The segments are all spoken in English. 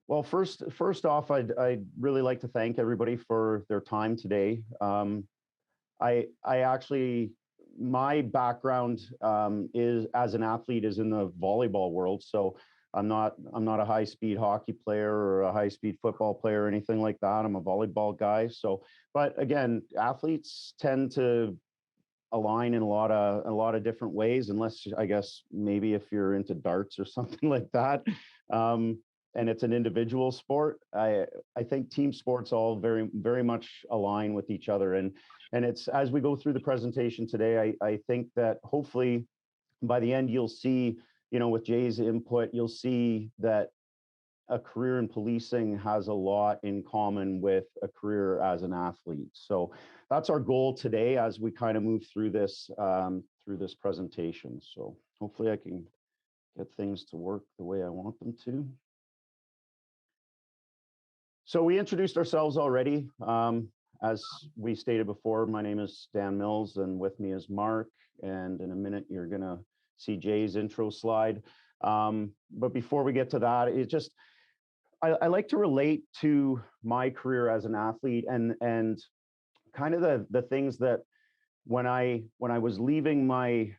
Well, first off, I'd really like to thank everybody for their time today. I actually, my background is as an athlete is in the volleyball world. So I'm not a high speed hockey player or a high speed football player or anything like that. I'm a volleyball guy. So, but again, athletes tend to align in a lot of different ways, unless I guess maybe if you're into darts or something like that. Um, and it's an individual sport. I think team sports all very much align with each other. And it's as we go through the presentation today, I think that hopefully by the end you'll see, with Jay's input, you'll see that a career in policing has a lot in common with a career as an athlete. So that's our goal today as we kind of move through this presentation. So hopefully I can get things to work the way I want them to. So we introduced ourselves already. As we stated before, my name is Dan Mills, and with me is Mark. And in a minute, you're going to see Jay's intro slide. But before we get to that, I like to relate to my career as an athlete and kind of the things that when I was leaving my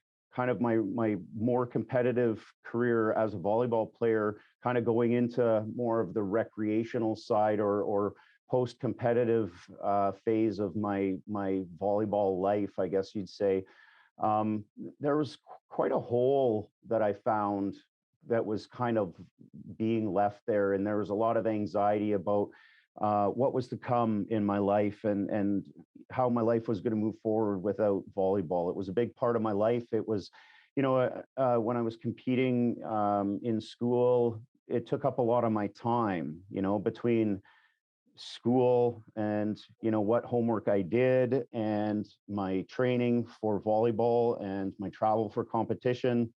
more competitive career as a volleyball player, kind of going into more of the recreational side or post-competitive phase of my volleyball life, I guess you'd say, there was quite a hole that I found that was kind of being left there. And there was a lot of anxiety about what was to come in my life and how my life was going to move forward without volleyball. It was a big part of my life. It was, when I was competing in school, it took up a lot of my time, between school and, what homework I did and my training for volleyball and my travel for competition.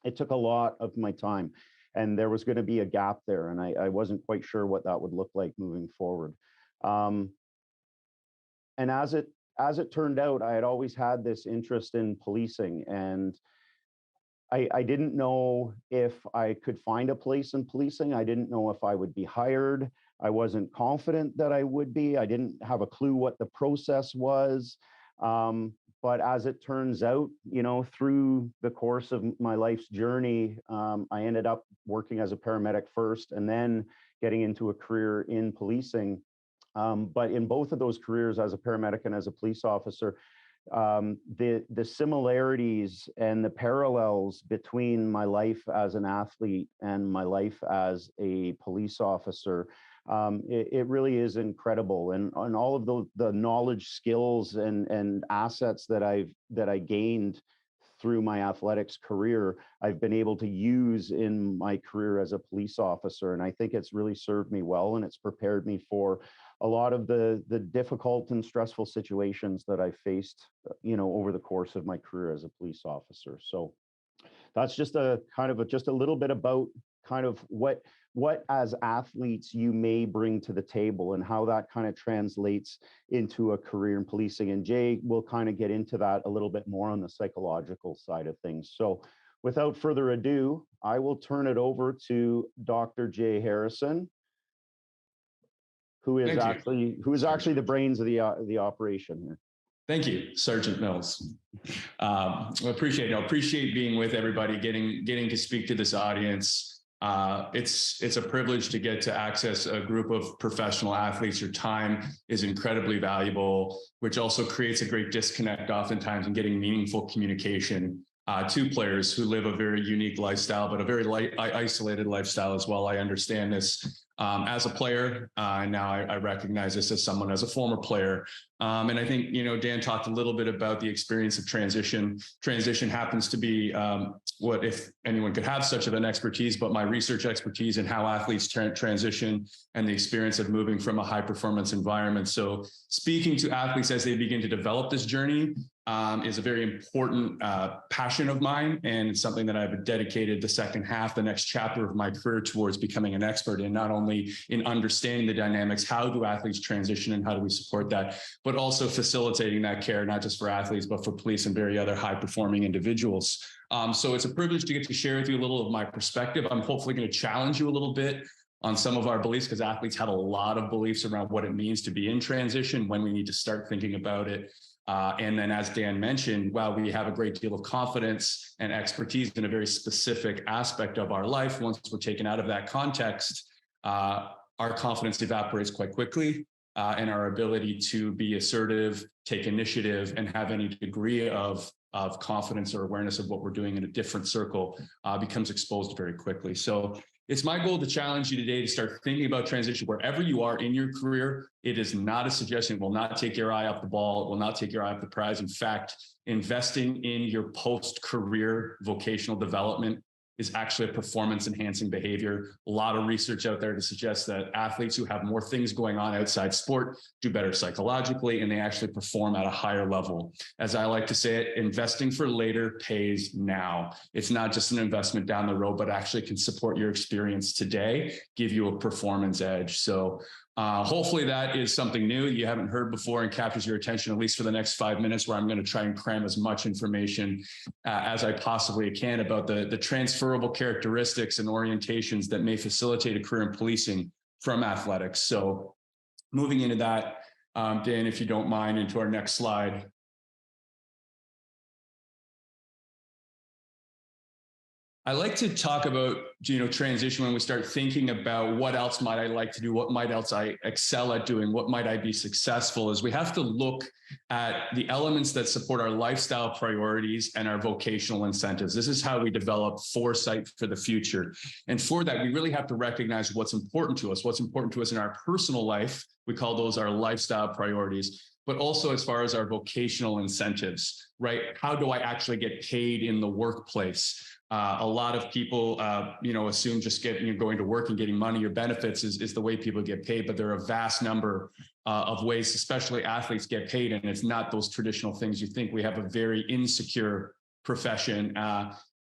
It took a lot of my time, and there was going to be a gap there, and I wasn't quite sure what that would look like moving forward. And as it turned out, I had always had this interest in policing, and I didn't know if I could find a place in policing. I didn't know if I would be hired. I wasn't confident that I would be. I didn't have a clue what the process was. But as it turns out, through the course of my life's journey, I ended up working as a paramedic first and then getting into a career in policing. But in both of those careers, as a paramedic and as a police officer, the similarities and the parallels between my life as an athlete and my life as a police officer, it really is incredible. And all of the knowledge, skills, and assets that I gained through my athletics career, I've been able to use in my career as a police officer. And I think it's really served me well, and it's prepared me for a lot of the difficult and stressful situations that I faced, over the course of my career as a police officer. So that's just just a little bit about kind of what as athletes you may bring to the table and how that kind of translates into a career in policing. And Jay will kind of get into that a little bit more on the psychological side of things. So without further ado, I will turn it over to Dr. Jay Harrison, who is actually the brains of the operation here. Thank you, Sergeant Mills. Appreciate being with everybody, getting to speak to this audience. It's a privilege to get to access a group of professional athletes. Your time is incredibly valuable, which also creates a great disconnect oftentimes in getting meaningful communication to players who live a very unique lifestyle, but a very isolated lifestyle as well. I understand this as a player, and now I recognize this as someone, as a former player. And I think, Dan talked a little bit about the experience of transition. Transition happens to be what, if anyone could have such of an expertise, but my research expertise in how athletes transition and the experience of moving from a high performance environment. So speaking to athletes as they begin to develop this journey is a very important passion of mine, and it's something that I've dedicated the second half, the next chapter of my career, towards becoming an expert in, not only in understanding the dynamics, how do athletes transition and how do we support that, but also facilitating that care, not just for athletes, but for police and very other high performing individuals. So it's a privilege to get to share with you a little of my perspective. I'm hopefully going to challenge you a little bit on some of our beliefs, because athletes have a lot of beliefs around what it means to be in transition, when we need to start thinking about it. And then, as Dan mentioned, while we have a great deal of confidence and expertise in a very specific aspect of our life, once we're taken out of that context, our confidence evaporates quite quickly, and our ability to be assertive, take initiative, and have any degree of confidence or awareness of what we're doing in a different circle becomes exposed very quickly. So it's my goal to challenge you today to start thinking about transition wherever you are in your career. It is not a suggestion. It will not take your eye off the ball. It will not take your eye off the prize. In fact, investing in your post-career vocational development is actually a performance enhancing behavior. A lot of research out there to suggest that athletes who have more things going on outside sport do better psychologically, and they actually perform at a higher level. As I like to say it, investing for later pays now. It's not just an investment down the road, but actually can support your experience today, give you a performance edge. So hopefully that is something new you haven't heard before and captures your attention, at least for the next 5 minutes, where I'm going to try and cram as much information as I possibly can about the transferable characteristics and orientations that may facilitate a career in policing from athletics. So moving into that, Dan, if you don't mind, into our next slide. I like to talk about, transition when we start thinking about what else might I like to do, what might else I excel at doing, what might I be successful, is we have to look at the elements that support our lifestyle priorities and our vocational incentives. This is how we develop foresight for the future. And for that, we really have to recognize what's important to us in our personal life. We call those our lifestyle priorities, but also as far as our vocational incentives, right? How do I actually get paid in the workplace? A lot of people, assume just going to work and getting money or benefits is the way people get paid, but there are a vast number of ways, especially athletes, get paid, and it's not those traditional things you think. We have a very insecure profession,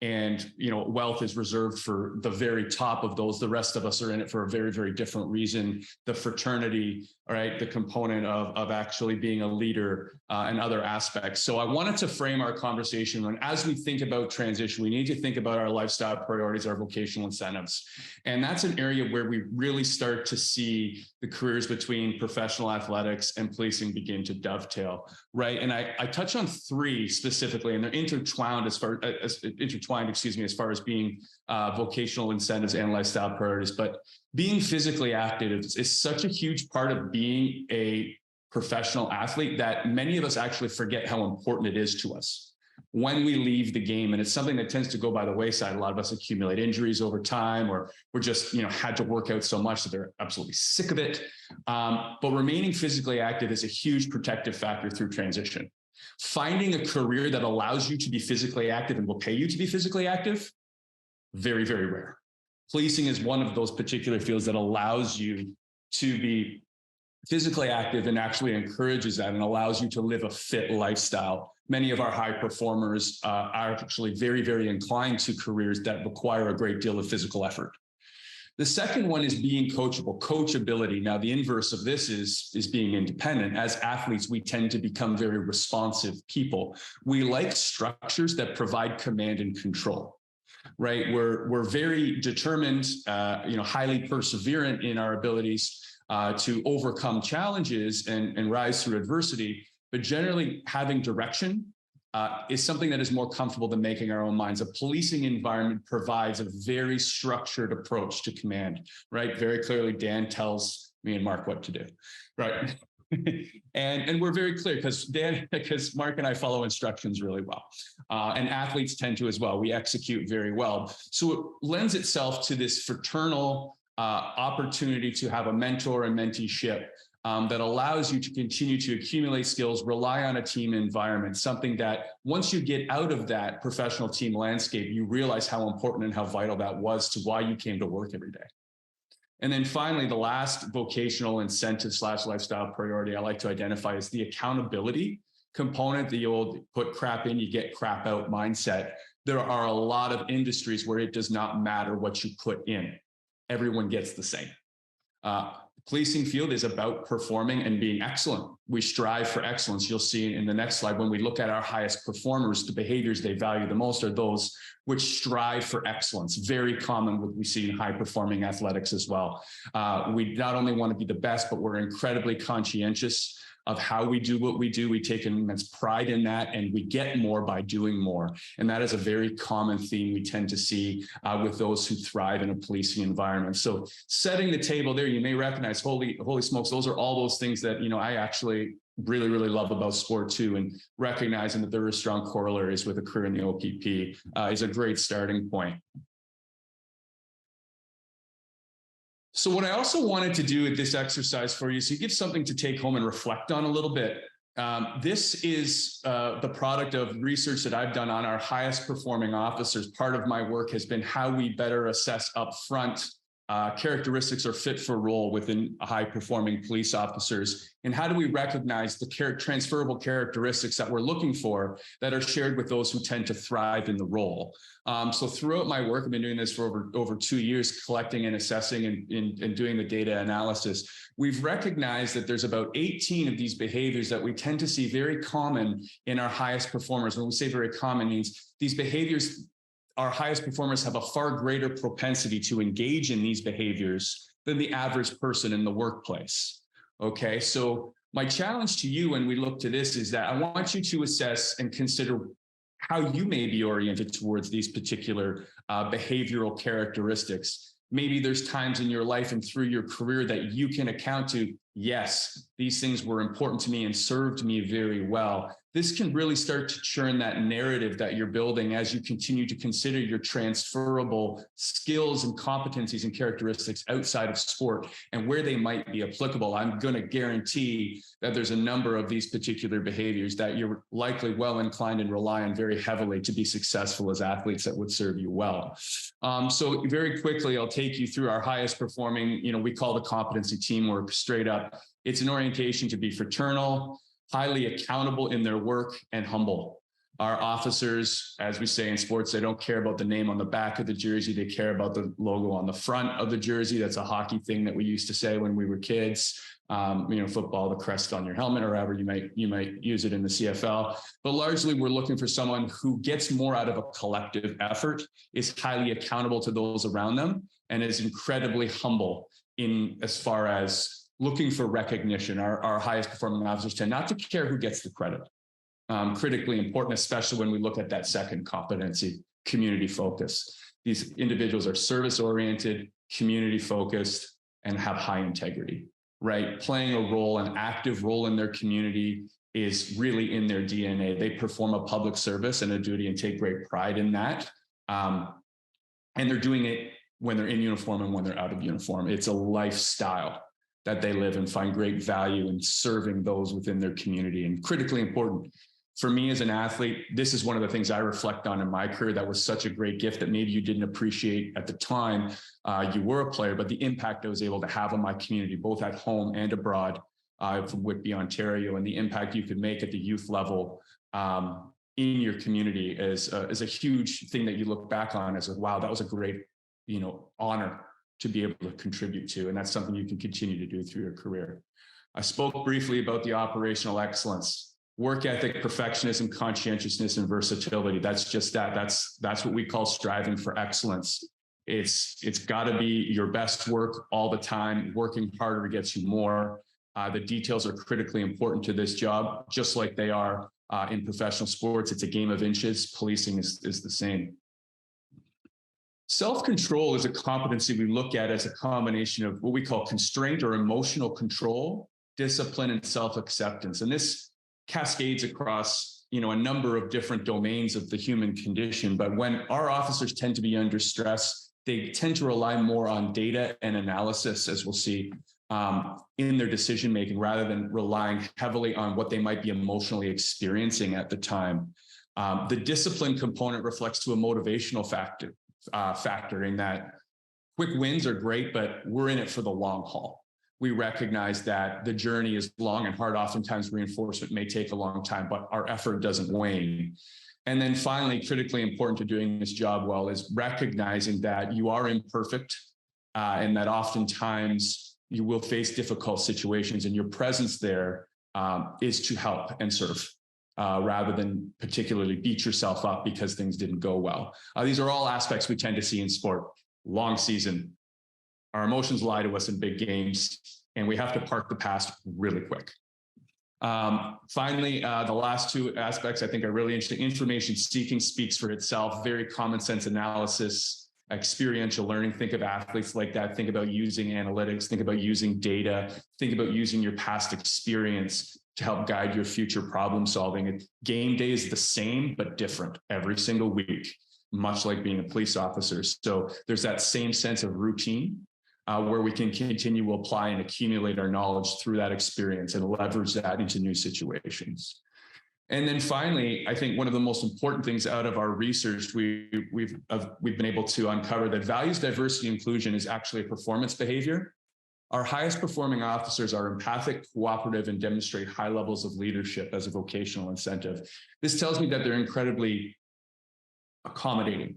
and wealth is reserved for the very top of those. The rest of us are in it for a very, very different reason. The fraternity, all right, the component of actually being a leader and other aspects. So I wanted to frame our conversation on, as we think about transition, we need to think about our lifestyle priorities, our vocational incentives. And that's an area where we really start to see the careers between professional athletics and policing begin to dovetail, right? And I touch on three specifically, and they're intertwined as far as being vocational incentives and lifestyle priorities. But being physically active is such a huge part of being a professional athlete that many of us actually forget how important it is to us when we leave the game. And it's something that tends to go by the wayside. A lot of us accumulate injuries over time, or we're just, had to work out so much that they're absolutely sick of it. But remaining physically active is a huge protective factor through transition. Finding a career that allows you to be physically active and will pay you to be physically active, very, very rare. Policing is one of those particular fields that allows you to be physically active and actually encourages that and allows you to live a fit lifestyle. Many of our high performers are actually very, very inclined to careers that require a great deal of physical effort. The second one is being coachable, coachability. Now, the inverse of this is being independent. As athletes, we tend to become very responsive people. We like structures that provide command and control, right? We're very determined, highly perseverant in our abilities to overcome challenges and rise through adversity. But generally, having direction is something that is more comfortable than making our own minds. A policing environment provides a very structured approach to command, right? Very clearly, Dan tells me and Mark what to do, right? and we're very clear because Mark and I follow instructions really well. And athletes tend to as well. We execute very well. So it lends itself to this fraternal opportunity to have a mentor and menteeship that allows you to continue to accumulate skills, rely on a team environment, something that once you get out of that professional team landscape, you realize how important and how vital that was to why you came to work every day. And then finally, the last vocational incentive / lifestyle priority I like to identify is the accountability component, the old put crap in, you get crap out mindset. There are a lot of industries where it does not matter what you put in. Everyone gets the same. Policing field is about performing and being excellent. We strive for excellence. You'll see in the next slide, when we look at our highest performers, the behaviors they value the most are those which strive for excellence. Very common what we see in high performing athletics as well. We not only want to be the best, but we're incredibly conscientious of how we do what we do. We take immense pride in that, and we get more by doing more. And that is a very common theme we tend to see with those who thrive in a policing environment. So setting the table there, you may recognize, holy smokes, those are all those things that, I actually really, really love about sport too. And recognizing that there are strong corollaries with a career in the OPP is a great starting point. So what I also wanted to do with this exercise for you is to give something to take home and reflect on a little bit. This is the product of research that I've done on our highest performing officers. Part of my work has been how we better assess upfront characteristics or fit for role within high performing police officers. And how do we recognize the transferable characteristics that we're looking for that are shared with those who tend to thrive in the role? So throughout my work, I've been doing this for over 2 years, collecting and assessing and doing the data analysis. We've recognized that there's about 18 of these behaviors that we tend to see very common in our highest performers. When we say very common, means these behaviors, our highest performers have a far greater propensity to engage in these behaviors than the average person in the workplace. Okay, so my challenge to you when we look to this is that I want you to assess and consider how you may be oriented towards these particular behavioral characteristics. Maybe there's times in your life and through your career that you can account to, yes, these things were important to me and served me very well. This can really start to churn that narrative that you're building as you continue to consider your transferable skills and competencies and characteristics outside of sport and where they might be applicable. I'm going to guarantee that there's a number of these particular behaviors that you're likely well inclined and rely on very heavily to be successful as athletes that would serve you well. So very quickly, I'll take you through our highest performing, we call the competency teamwork straight up. It's an orientation to be fraternal, highly accountable in their work, and humble. Our officers, as we say in sports, they don't care about the name on the back of the jersey. They care about the logo on the front of the jersey. That's a hockey thing that we used to say when we were kids. Football, the crest on your helmet, or however you might use it in the CFL. But largely, we're looking for someone who gets more out of a collective effort, is highly accountable to those around them, and is incredibly humble in as far as looking for recognition. Our highest performing officers tend not to care who gets the credit. Critically important, especially when we look at that second competency, community focus. These individuals are service oriented, community focused, and have high integrity, right? Playing a role, an active role in their community is really in their DNA. They perform a public service and a duty and take great pride in that. And they're doing it when they're in uniform and when they're out of uniform. It's a lifestyle that they live and find great value in serving those within their community. And critically important for me as an athlete, this is one of the things I reflect on in my career. That was such a great gift that maybe you didn't appreciate at the time you were a player, but the impact I was able to have on my community, both at home and abroad from Whitby, Ontario, and the impact you could make at the youth level in your community is a huge thing that you look back on as a, wow, that was a great, honor to be able to contribute to. And that's something you can continue to do through your career. I spoke briefly about the operational excellence, work ethic, perfectionism, conscientiousness, and versatility. That's just that. That's what we call striving for excellence. It's got to be your best work all the time. Working harder gets you more. The details are critically important to this job, just like they are in professional sports. It's a game of inches. Policing is the same. Self-control is a competency we look at as a combination of what we call constraint or emotional control, discipline, and self-acceptance. And this cascades across, a number of different domains of the human condition. But when our officers tend to be under stress, they tend to rely more on data and analysis, as we'll see, in their decision-making, rather than relying heavily on what they might be emotionally experiencing at the time. The discipline component reflects to a motivational factor in that quick wins are great, but we're in it for the long haul. We recognize that the journey is long and hard. Oftentimes reinforcement may take a long time, but our effort doesn't wane. And then finally, critically important to doing this job well is recognizing that you are imperfect and that oftentimes you will face difficult situations, and your presence there is to help and serve. Rather than particularly beat yourself up because things didn't go well. These are all aspects we tend to see in sport. Long season, our emotions lie to us in big games, and we have to park the past really quick. Finally, the last two aspects I think are really interesting. Information seeking speaks for itself, very common sense analysis, experiential learning. Think of athletes like that. Think about using analytics, think about using data, think about using your past experience to help guide your future problem solving. Game day is the same, but different every single week, much like being a police officer. So there's that same sense of routine where we can continue to apply and accumulate our knowledge through that experience and leverage that into new situations. And then finally, I think one of the most important things out of our research, we've been able to uncover that values, diversity, inclusion is actually a performance behavior. Our highest performing officers are empathic, cooperative, and demonstrate high levels of leadership as a vocational incentive. This tells me that they're incredibly accommodating,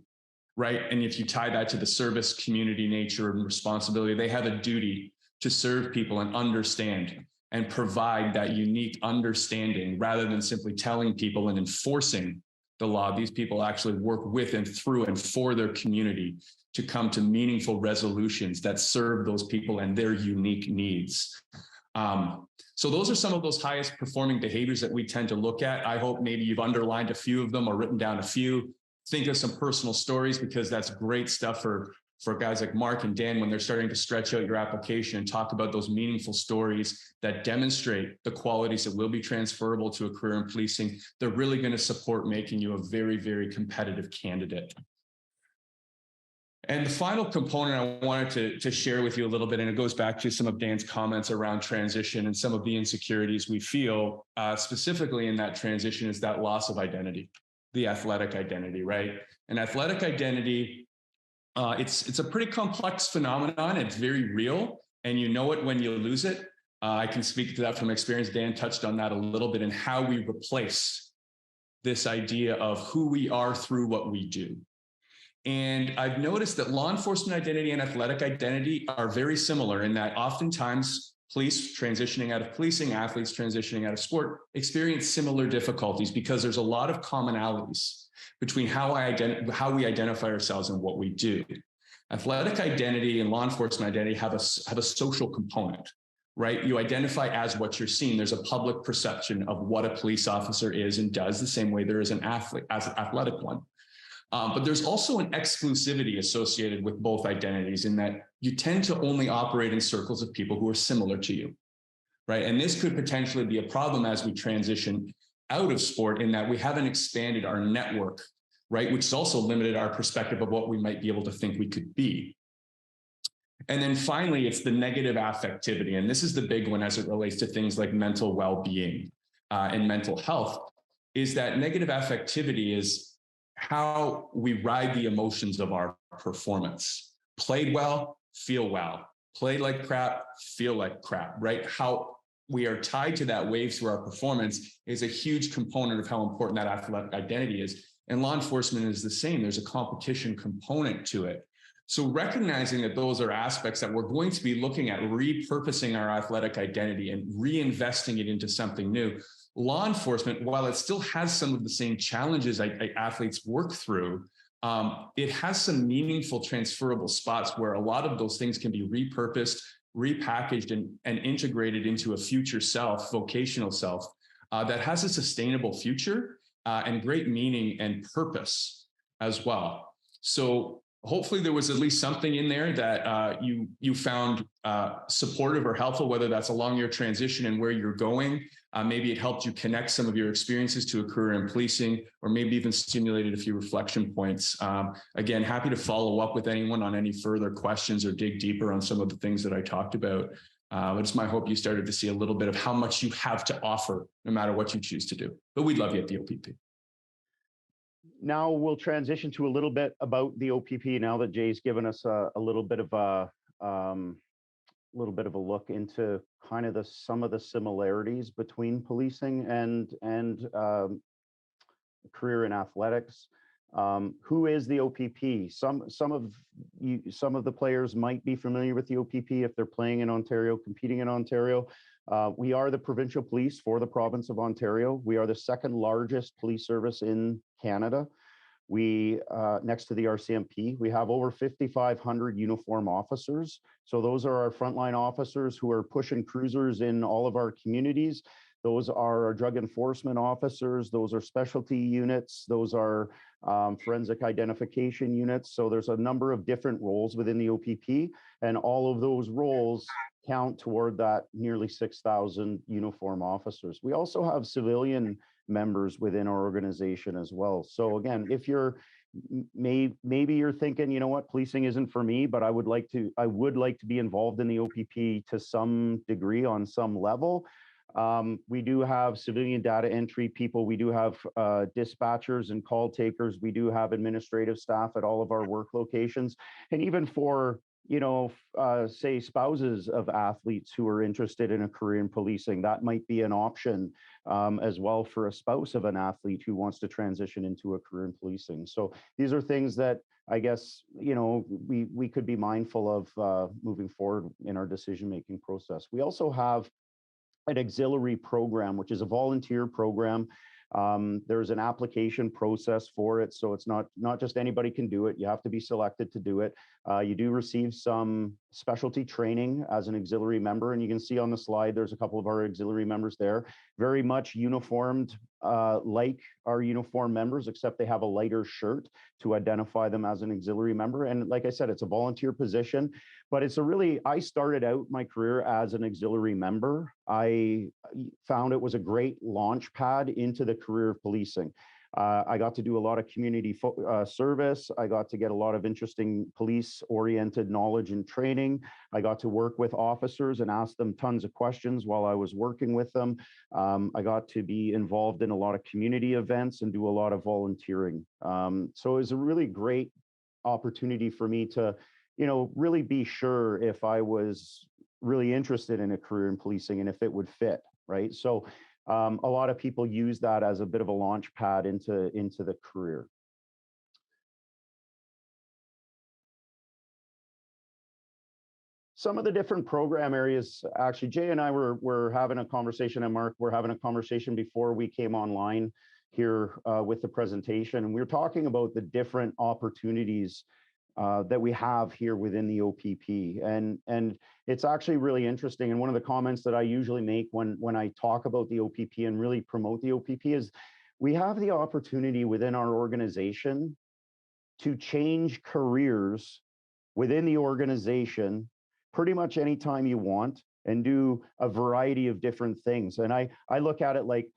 right? And if you tie that to the service community nature and responsibility, they have a duty to serve people and understand and provide that unique understanding rather than simply telling people and enforcing the law. These people actually work with and through and for their community to come to meaningful resolutions that serve those people and their unique needs. So those are some of those highest performing behaviors that we tend to look at. I hope maybe you've underlined a few of them or written down a few. Think of some personal stories, because that's great stuff for guys like Mark and Dan when they're starting to stretch out your application and talk about those meaningful stories that demonstrate the qualities that will be transferable to a career in policing. They're really going to support making you a very, very competitive candidate. And the final component I wanted to share with you a little bit, and it goes back to some of Dan's comments around transition and some of the insecurities we feel specifically in that transition, is that loss of identity, the athletic identity, right? An athletic identity, it's a pretty complex phenomenon. It's very real, and you know it when you lose it. I can speak to that from experience. Dan touched on that a little bit, and how we replace this idea of who we are through what we do. And I've noticed that law enforcement identity and athletic identity are very similar in that oftentimes police transitioning out of policing, athletes transitioning out of sport experience similar difficulties, because there's a lot of commonalities between how we identify ourselves and what we do. Athletic identity and law enforcement identity have a social component, right? You identify as what you're seeing. There's a public perception of what a police officer is and does, the same way there is an athletic one. But there's also an exclusivity associated with both identities, in that you tend to only operate in circles of people who are similar to you, right? And this could potentially be a problem as we transition out of sport, in that we haven't expanded our network, right? Which has also limited our perspective of what we might be able to think we could be. And then finally, it's the negative affectivity. And this is the big one as it relates to things like mental well-being and mental health, is that negative affectivity is how we ride the emotions of our performance. Played well, feel well. Played like crap, feel like crap, right? How we are tied to that wave through our performance is a huge component of how important that athletic identity is. And law enforcement is the same. There's a competition component to it. So recognizing that those are aspects that we're going to be looking at repurposing our athletic identity and reinvesting it into something new. Law enforcement, while it still has some of the same challenges athletes work through, it has some meaningful transferable spots where a lot of those things can be repurposed, repackaged, and integrated into a future self, vocational self, that has a sustainable future and great meaning and purpose as well. So hopefully there was at least something in there that you found supportive or helpful, whether that's along your transition and where you're going. Maybe it helped you connect some of your experiences to a career in policing, or maybe even stimulated a few reflection points. Again, happy to follow up with anyone on any further questions or dig deeper on some of the things that I talked about. It's my hope you started to see a little bit of how much you have to offer, no matter what you choose to do. But we'd love you at the OPP. Now we'll transition to a little bit about the OPP, now that Jay's given us a little bit of a look into kind of some of the similarities between policing and career in athletics. Who is the OPP? Some of the players might be familiar with the OPP if they're playing in Ontario, competing in Ontario. We are the provincial police for the province of Ontario. We are the second largest police service in Canada. We, next to the RCMP, we have over 5,500 uniform officers. So those are our frontline officers who are pushing cruisers in all of our communities. Those are our drug enforcement officers. Those are specialty units. Those are forensic identification units. So there's a number of different roles within the OPP, and all of those roles count toward that nearly 6,000 uniform officers. We also have civilian members within our organization as well. So again, if you're maybe you're thinking, you know what, policing isn't for me, but I would like to be involved in the OPP to some degree on some level. We do have civilian data entry people. We do have dispatchers and call takers. We do have administrative staff at all of our work locations. And even for, say spouses of athletes who are interested in a career in policing, that might be an option as well for a spouse of an athlete who wants to transition into a career in policing. So these are things that I guess, we could be mindful of moving forward in our decision-making process. We also have an auxiliary program, which is a volunteer program. There's an application process for it. So it's not just anybody can do it. You have to be selected to do it. You do receive some specialty training as an auxiliary member. And you can see on the slide, there's a couple of our auxiliary members there, very much uniformed like our uniform members, except they have a lighter shirt to identify them as an auxiliary member. And like I said, it's a volunteer position, but I started out my career as an auxiliary member. I found it was a great launch pad into the career of policing. I got to do a lot of community service. I got to get a lot of interesting police-oriented knowledge and training. I got to work with officers and ask them tons of questions while I was working with them. I got to be involved in a lot of community events and do a lot of volunteering. So it was a really great opportunity for me to, really be sure if I was really interested in a career in policing and if it would fit, right? So a lot of people use that as a bit of a launch pad into the career. Some of the different program areas, actually, Jay and I were having a conversation, and Mark, we're having a conversation before we came online here with the presentation, and we were talking about the different opportunities that we have here within the OPP. And it's actually really interesting. And one of the comments that I usually make when I talk about the OPP and really promote the OPP is we have the opportunity within our organization to change careers within the organization pretty much anytime you want and do a variety of different things. And I look at it like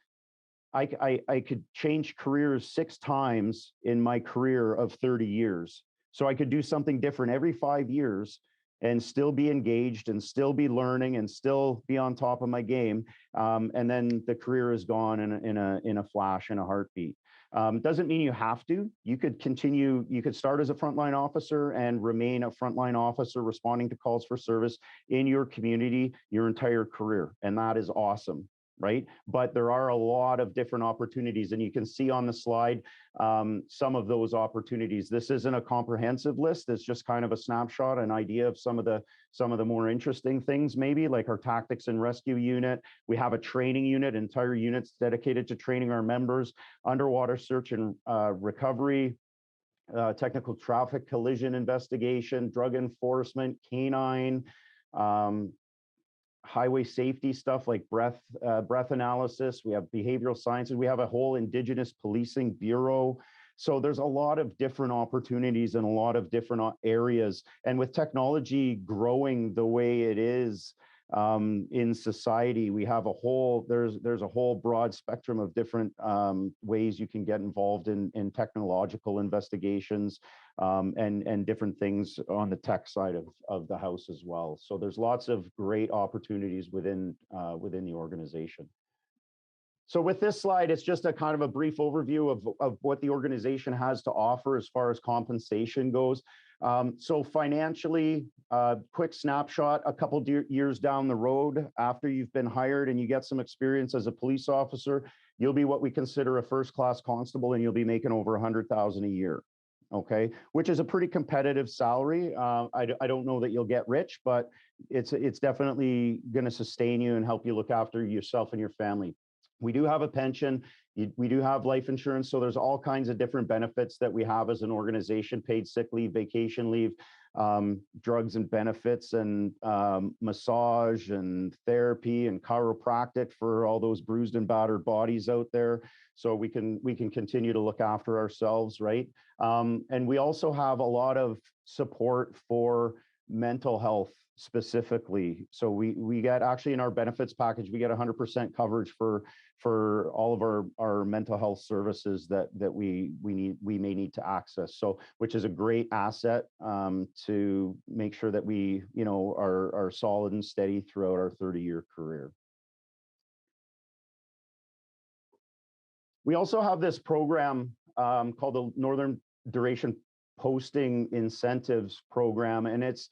I could change careers 6 times in my career of 30 years. So I could do something different every 5 years and still be engaged and still be learning and still be on top of my game. And then the career is gone in a flash, in a heartbeat. Doesn't mean you have to. You could continue, you could start as a frontline officer and remain a frontline officer responding to calls for service in your community your entire career. And that is awesome. Right? But there are a lot of different opportunities, and you can see on the slide some of those opportunities. This isn't a comprehensive list. It's just kind of a snapshot, an idea of some of the more interesting things, maybe like our tactics and rescue unit. We have a training unit, entire units dedicated to training our members, underwater search and recovery, technical traffic collision investigation, drug enforcement, canine, highway safety stuff like breath analysis. We have behavioral sciences. We have a whole Indigenous policing bureau. So there's a lot of different opportunities in a lot of different areas. And with technology growing the way it is in society, we have there's a whole broad spectrum of different ways you can get involved in technological investigations and different things on the tech side of the house as well. So there's lots of great opportunities within the organization. So with this slide, it's just a kind of a brief overview of what the organization has to offer as far as compensation goes. So financially, quick snapshot, a couple years down the road after you've been hired and you get some experience as a police officer, you'll be what we consider a first-class constable, and you'll be making over 100,000 a year. Okay, which is a pretty competitive salary. I don't know that you'll get rich, but it's definitely going to sustain you and help you look after yourself and your family. We do have a pension. We do have life insurance. So there's all kinds of different benefits that we have as an organization: paid sick leave, vacation leave, drugs and benefits, and massage and therapy and chiropractic for all those bruised and battered bodies out there. So we can continue to look after ourselves, right? And we also have a lot of support for mental health specifically. So we get, actually, in our benefits package, we get 100% coverage for all of our mental health services that we may need to access. So, which is a great asset to make sure that we, are solid and steady throughout our 30-year career. We also have this program called the Northern Duration Posting Incentives Program, and it's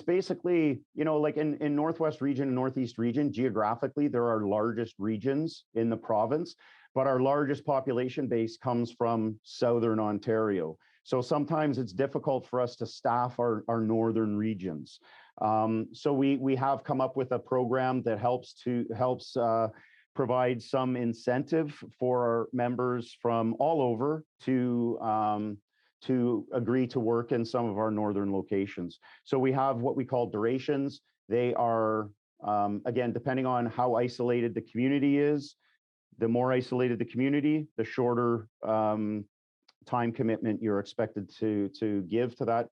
basically, like in Northwest region and Northeast region, geographically, they're our largest regions in the province, but our largest population base comes from Southern Ontario. So sometimes it's difficult for us to staff our northern regions. So we have come up with a program that helps provide some incentive for our members from all over to agree to work in some of our northern locations. So we have what we call durations. They are, again, depending on how isolated the community is. The more isolated the community, the shorter time commitment you're expected to give to that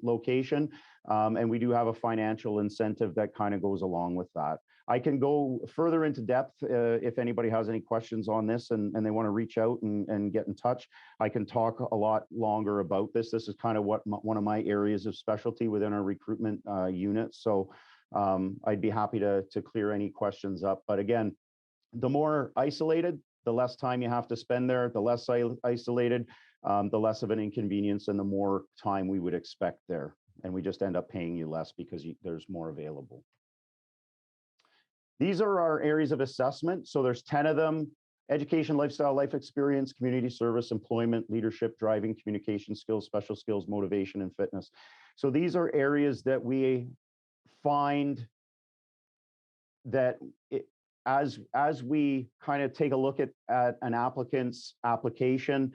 location. And we do have a financial incentive that kind of goes along with that. I can go further into depth if anybody has any questions on this and they want to reach out and get in touch. I can talk a lot longer about this. This is kind of one of my areas of specialty within our recruitment unit. So I'd be happy to clear any questions up. But again, the more isolated, the less time you have to spend there. The less isolated, the less of an inconvenience and the more time we would expect there. And we just end up paying you less because there's more available. These are our areas of assessment. So there's 10 of them: education, lifestyle, life experience, community service, employment, leadership, driving, communication skills, special skills, motivation, and fitness. So these are areas that we find that as we kind of take a look at an applicant's application,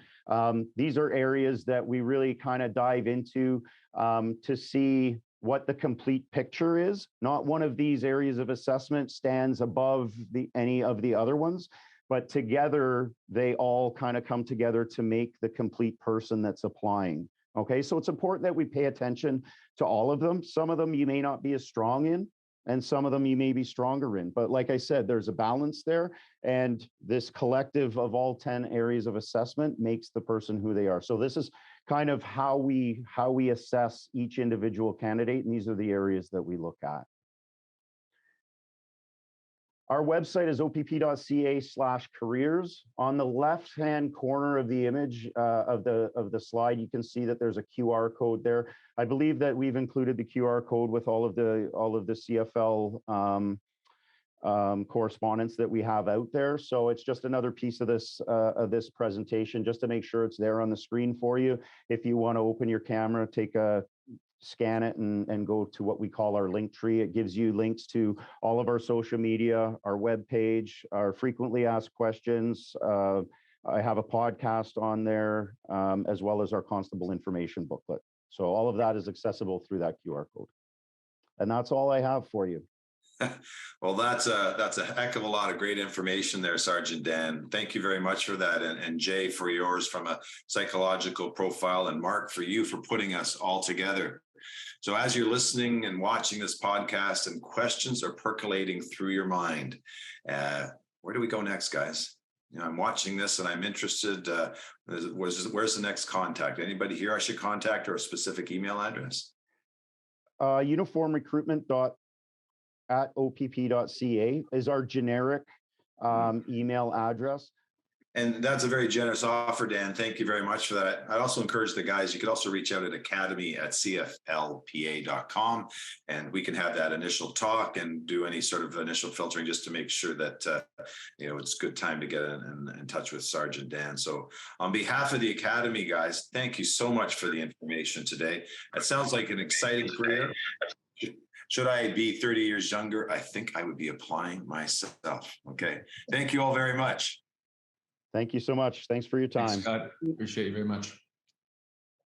these are areas that we really kind of dive into to see what the complete picture is. Not one of these areas of assessment stands above any of the other ones, but together they all kind of come together to make the complete person that's applying. Okay, so it's important that we pay attention to all of them. Some of them you may not be as strong in, and some of them you may be stronger in. But like I said, there's a balance there, and this collective of all 10 areas of assessment makes the person who they are. So this is kind of how we assess each individual candidate, and these are the areas that we look at. Our website is opp.ca/careers. On the left-hand corner of the image of the slide, you can see that there's a QR code there. I believe that we've included the QR code with all of the CFL correspondence that we have out there. So it's just another piece of this presentation, just to make sure it's there on the screen for you. If you want to open your camera, scan it and go to what we call our link tree. It gives you links to all of our social media, our web page, our frequently asked questions. I have a podcast on there, as well as our constable information booklet. So all of that is accessible through that QR code. And that's all I have for you. Well, that's a heck of a lot of great information there, Sergeant Dan. Thank you very much for that. And Jay, for yours from a psychological profile, and Mark, for you for putting us all together. So as you're listening and watching this podcast and questions are percolating through your mind, where do we go next, guys? I'm watching this and I'm interested. Where's the next contact? Anybody here I should contact, or a specific email address? uniformrecruitment@opp.ca is our generic email address. And that's a very generous offer, Dan. Thank you very much for that. I'd also encourage the guys, you could also reach out at academy@cflpa.com, and we can have that initial talk and do any sort of initial filtering just to make sure that, it's a good time to get in touch with Sergeant Dan. So on behalf of the Academy, guys, thank you so much for the information today. It sounds like an exciting career. Should I be 30 years younger, I think I would be applying myself. Okay. Thank you all very much. Thank you so much. Thanks for your time. Thanks, Scott. Appreciate you very much.